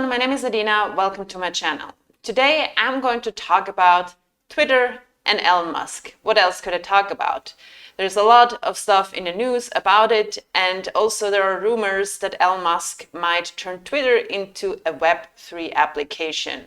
everyone, my name is Adina. Welcome to my channel. Today I'm going to talk about Twitter and Elon Musk. What else could I talk about? There's a lot of stuff in the news about it, and also there are rumors that Elon Musk might turn Twitter into a Web3 application.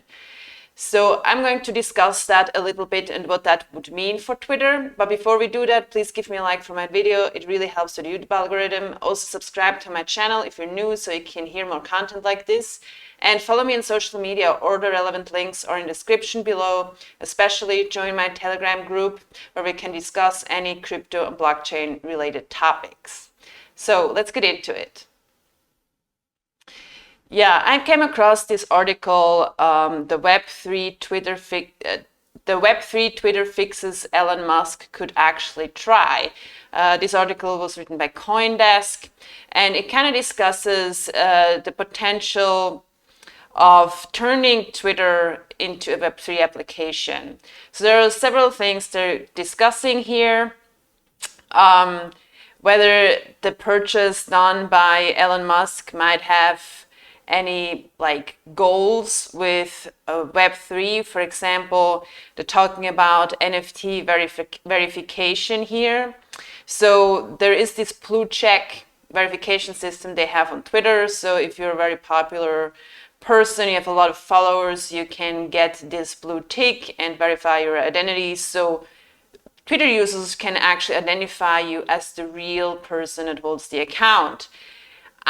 So I'm going to discuss that a little bit and what that would mean for Twitter. But before we do that, please give me a like for my video. It really helps with the YouTube algorithm. Also subscribe to my channel if you're new so you can hear more content like this. And follow me on social media, or the relevant links are in the description below. Especially join my Telegram group where we can discuss any crypto and blockchain related topics. So let's get into it. Yeah, I came across this article, the Web3 Twitter fixes Elon Musk could actually try. This article was written by CoinDesk, and it kind of discusses the potential of turning Twitter into a Web3 application. So there are several things they're discussing here. Whether the purchase done by Elon Musk might have any goals with Web3. For example, they're talking about NFT verification here. So there is this blue check verification system they have on Twitter. So if you're a very popular person, you have a lot of followers, you can get this blue tick and verify your identity. So Twitter users can actually identify you as the real person that holds the account.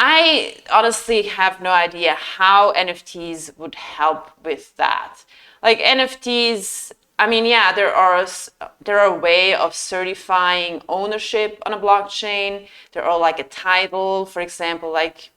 I honestly have no idea how NFTs would help with that. Like NFTs, I mean, yeah, there are a way of certifying ownership on a blockchain. There are like a title, for example, like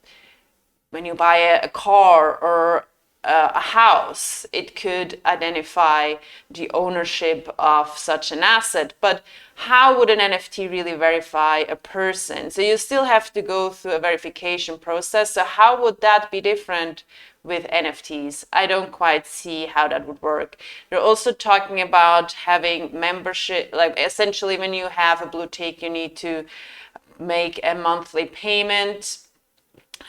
when you buy a car or a house, it could identify the ownership of such an asset. But how would an NFT really verify a person? So you still have to go through a verification process. So how would that be different with NFTs? I don't quite see how that would work. They're also talking about having membership, like essentially when you have a blue tick, you need to make a monthly payment.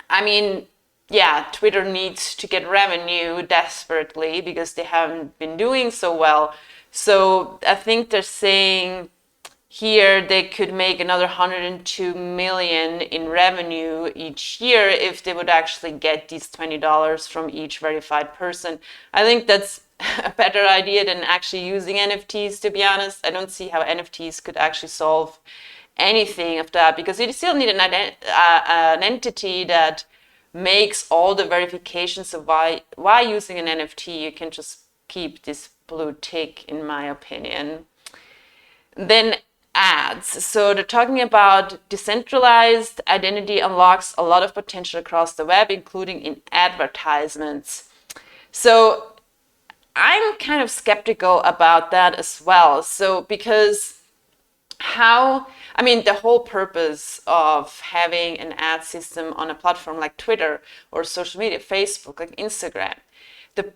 I mean, yeah, Twitter needs to get revenue desperately because they haven't been doing so well. So I think they're saying here they could make another 102 million in revenue each year if they would actually get these $20 from each verified person. I think that's a better idea than actually using NFTs, to be honest. I don't see how NFTs could actually solve anything of that, because you still need an entity that makes all the verifications of why using an NFT. You can just keep this blue tick, in my opinion. Then ads. So they're talking about decentralized identity unlocks a lot of potential across the web, including in advertisements. So I'm kind of skeptical about that as well. So because the whole purpose of having an ad system on a platform like Twitter or social media, Facebook, like Instagram, the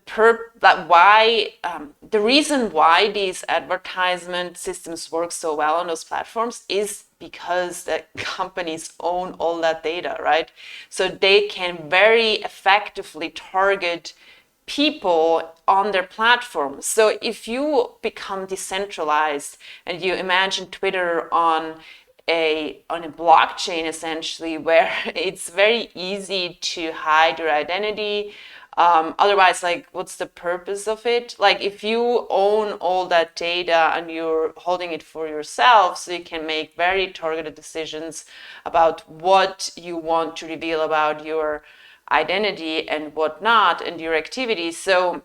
reason why these advertisement systems work so well on those platforms is because the companies own all that data, right? So they can very effectively target people on their platform. So if you become decentralized and you imagine Twitter on a blockchain, essentially, where it's very easy to hide your identity. Otherwise, what's the purpose of it? Like, if you own all that data and you're holding it for yourself, so you can make very targeted decisions about what you want to reveal about your identity and whatnot and your activities. So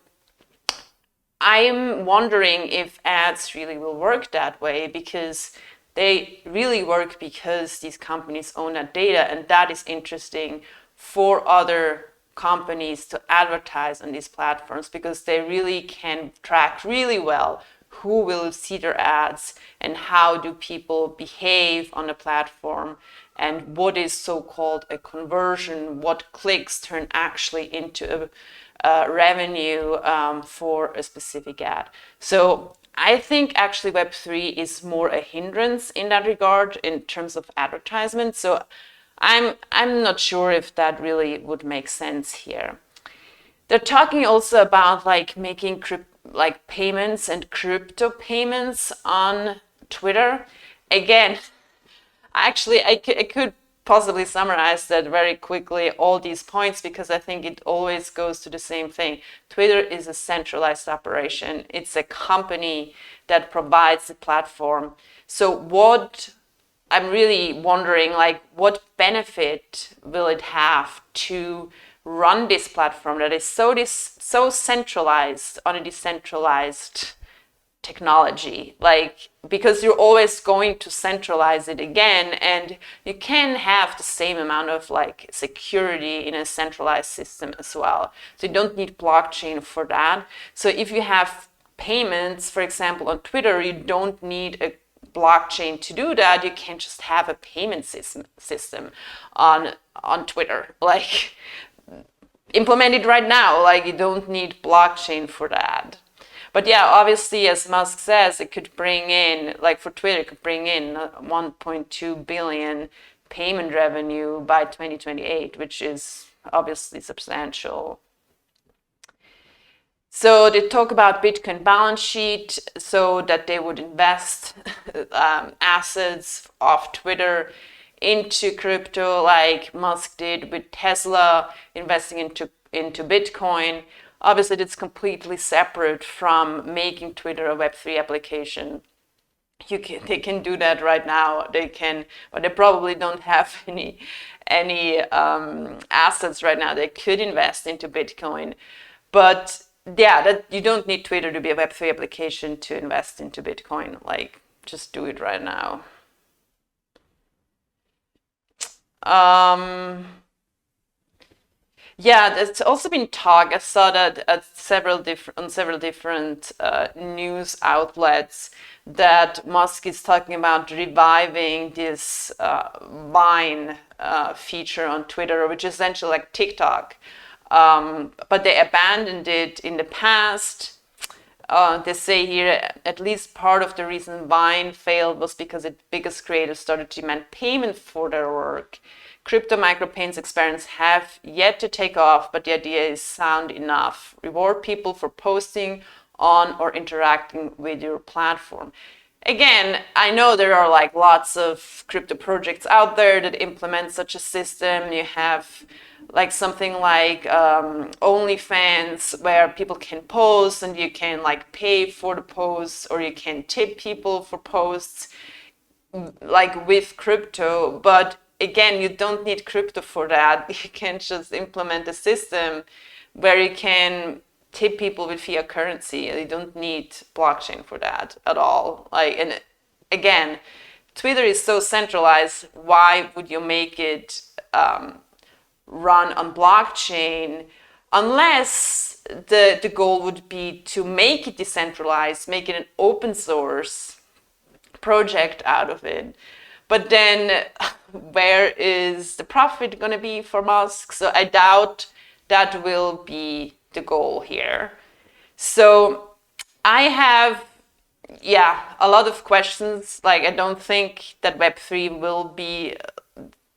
I'm wondering if ads really will work that way, because they really work because these companies own that data, and that is interesting for other companies to advertise on these platforms, because they really can track really well who will see their ads and how do people behave on the platform, and what is so-called a conversion, what clicks turn actually into a revenue for a specific ad. So I think actually Web3 is more a hindrance in that regard in terms of advertisement. So I'm not sure if that really would make sense here. They're talking also about like making like payments and crypto payments on Twitter. Again, actually, I could possibly summarize that very quickly, all these points, because I think it always goes to the same thing. Twitter is a centralized operation. It's a company that provides the platform. So what I'm really wondering, like, what benefit will it have to run this platform that is so centralized on a decentralized technology? Like, because you're always going to centralize it again, and you can have the same amount of like security in a centralized system as well. So you don't need blockchain for that. So if you have payments, for example, on Twitter, you don't need a blockchain to do that. You can just have a payment system on Twitter, like implement it right now. Like, you don't need blockchain for that. But yeah, obviously, as Musk says, it could bring in, like for Twitter, it could bring in 1.2 billion payment revenue by 2028, which is obviously substantial. So they talk about Bitcoin balance sheet, so that they would invest assets of Twitter into crypto, like Musk did with Tesla, investing into Bitcoin. Obviously, it's completely separate from making Twitter a Web3 application. They can do that right now. They can, but they probably don't have any assets right now. They could invest into Bitcoin, but yeah, that you don't need Twitter to be a Web3 application to invest into Bitcoin. Like, just do it right now. Yeah, there's also been talk. I saw that at several different news outlets that Musk is talking about reviving this Vine feature on Twitter, which is essentially like TikTok. But they abandoned it in the past. They say here at least part of the reason Vine failed was because its biggest creators started to demand payment for their work. Crypto micropayments experiments have yet to take off, but the idea is sound enough. Reward people for posting on or interacting with your platform. Again, I know there are like lots of crypto projects out there that implement such a system. You have like something like OnlyFans, where people can post and you can like pay for the posts, or you can tip people for posts, like with crypto. But again, you don't need crypto for that. You can just implement a system where you can tip people with fiat currency. You don't need blockchain for that at all. Like, and again, Twitter is so centralized. Why would you make it run on blockchain, unless the goal would be to make it decentralized, make it an open source project out of it? But then where is the profit going to be for Musk? So I doubt that will be the goal here. So I have, a lot of questions. Like, I don't think that Web3 will be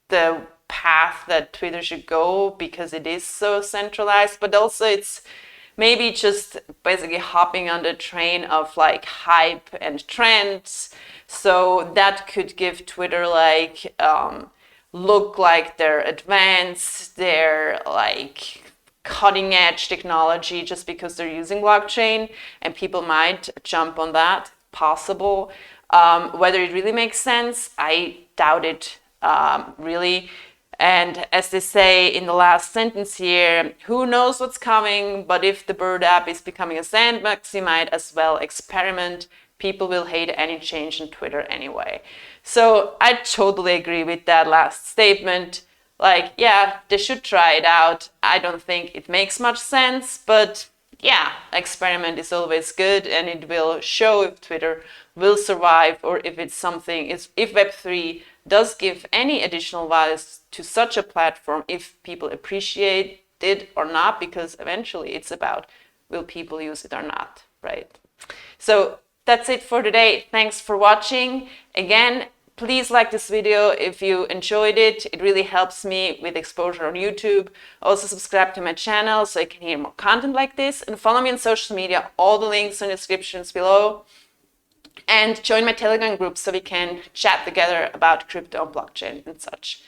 the path that Twitter should go, because it is so centralized, but also it's maybe just basically hopping on the train of like hype and trends. So that could give Twitter like look like they're advanced, they're like cutting edge technology just because they're using blockchain, and people might jump on that. Possible. Whether it really makes sense, I doubt it really. And as they say in the last sentence here, who knows what's coming, but if the Bird app is becoming a sandbox, you might as well experiment. People will hate any change on Twitter anyway. So I totally agree with that last statement. Like, yeah, they should try it out. I don't think it makes much sense, but yeah, experiment is always good, and it will show if Twitter will survive, or if it's something, if Web3 does give any additional values to such a platform, if people appreciate it or not, because eventually it's about will people use it or not, right? So that's it for today. Thanks for watching. Again, Please like this video if you enjoyed it. It really helps me with exposure on YouTube. Also subscribe to my channel so you can hear more content like this, and follow me on social media. All the links in the descriptions below. And join my Telegram group so we can chat together about crypto and blockchain and such.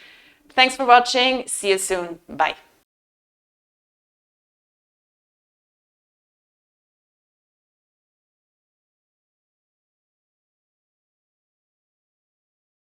Thanks for watching. See you soon. Bye.